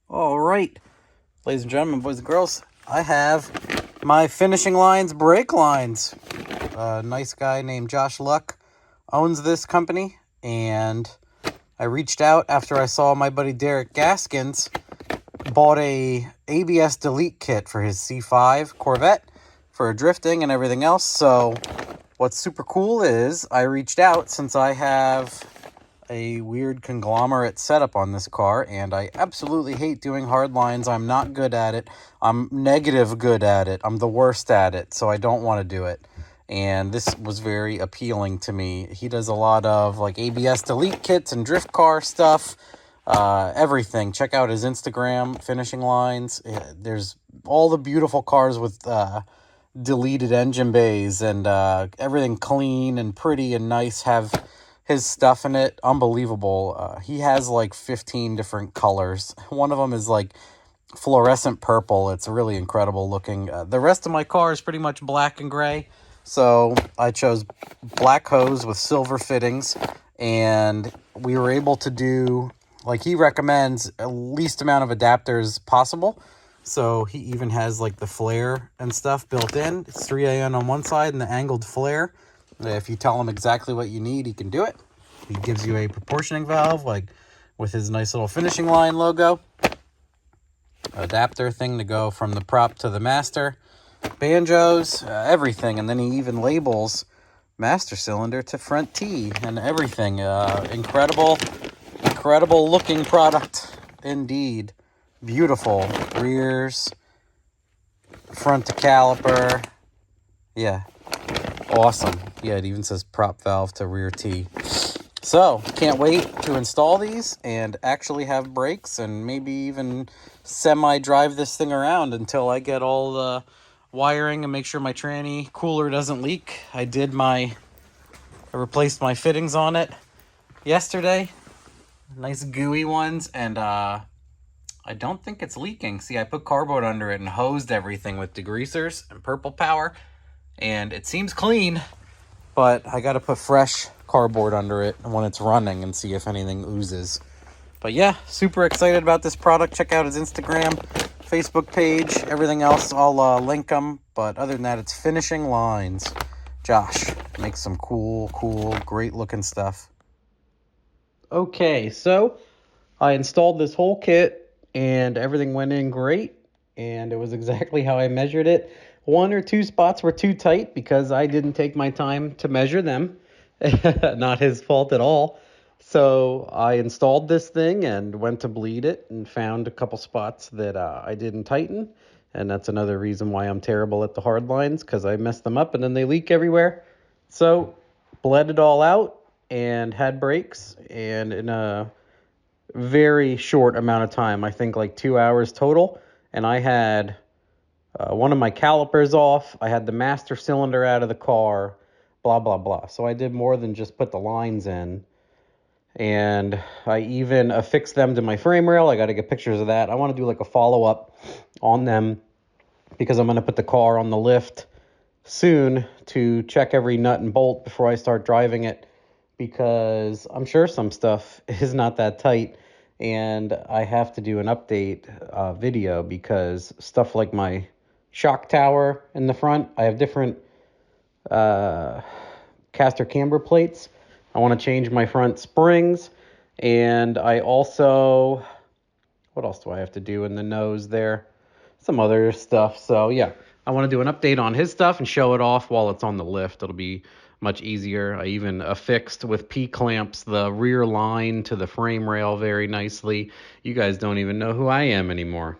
All right, ladies and gentlemen, boys and girls, I have my finishing lines brake lines. A nice guy named Josh Luck owns this company, and I reached out after I saw my buddy Derek Gaskins bought a ABS delete kit for his C5 Corvette for drifting and everything else. So what's super cool is I reached out since I have a weird conglomerate setup on this car, and I absolutely hate doing hard lines. I'm not good at it. I'm negative good at it. I'm the worst at it, so I don't want to do it. And this was very appealing to me. He does a lot of like ABS delete kits and drift car stuff, everything. Check out his Instagram, Finishing Lines. There's all the beautiful cars with deleted engine bays and everything clean and pretty and nice have his stuff in it. Unbelievable. He has like 15 different colors. One of them is like fluorescent purple. It's really incredible looking. The rest of my car is pretty much black and gray. So I chose black hose with silver fittings, and we were able to do, like, he recommends a least amount of adapters possible. So he even has like the flare and stuff built in. It's 3AN on one side and the angled flare. If you tell him exactly what you need, he can do it. He gives you a proportioning valve, like with his nice little finishing line logo. Adapter thing to go from the prop to the master. Banjos, everything. And then he even labels master cylinder to front T and everything. Incredible looking product indeed. Beautiful. Rears, front to caliper. Yeah. Awesome. Yeah, it even says prop valve to rear T. So, can't wait to install these and actually have brakes and maybe even semi-drive this thing around until I get all the wiring and make sure my tranny cooler doesn't leak. I replaced my fittings on it yesterday. Nice gooey ones, and I don't think it's leaking. See, I put cardboard under it and hosed everything with degreasers and purple power, and it seems clean, but I got to put fresh cardboard under it when it's running and see if anything oozes. But yeah, super excited about this product. Check out his Instagram, Facebook page, everything else. I'll link them. But other than that, it's Finishing Lines. Josh makes some cool, great looking stuff. Okay, so I installed this whole kit and everything went in great. And it was exactly how I measured it. One or two spots were too tight because I didn't take my time to measure them. Not his fault at all. So I installed this thing and went to bleed it and found a couple spots that I didn't tighten. And that's another reason why I'm terrible at the hard lines, because I mess them up and then they leak everywhere. So bled it all out and had brakes, and in a very short amount of time, I think like 2 hours total, and I had one of my calipers off. I had the master cylinder out of the car, blah, blah, blah. So I did more than just put the lines in. And I even affixed them to my frame rail. I got to get pictures of that. I want to do like a follow-up on them because I'm going to put the car on the lift soon to check every nut and bolt before I start driving it, because I'm sure some stuff is not that tight. And I have to do an update video because stuff like my shock tower in the front, I have different caster camber plates. I want to change my front springs, and I also, what else do I have to do in the nose there? Some other stuff. So yeah, I want to do an update on his stuff and show it off while it's on the lift. It'll be much easier. I even affixed with P-clamps the rear line to the frame rail very nicely. You guys don't even know who I am anymore.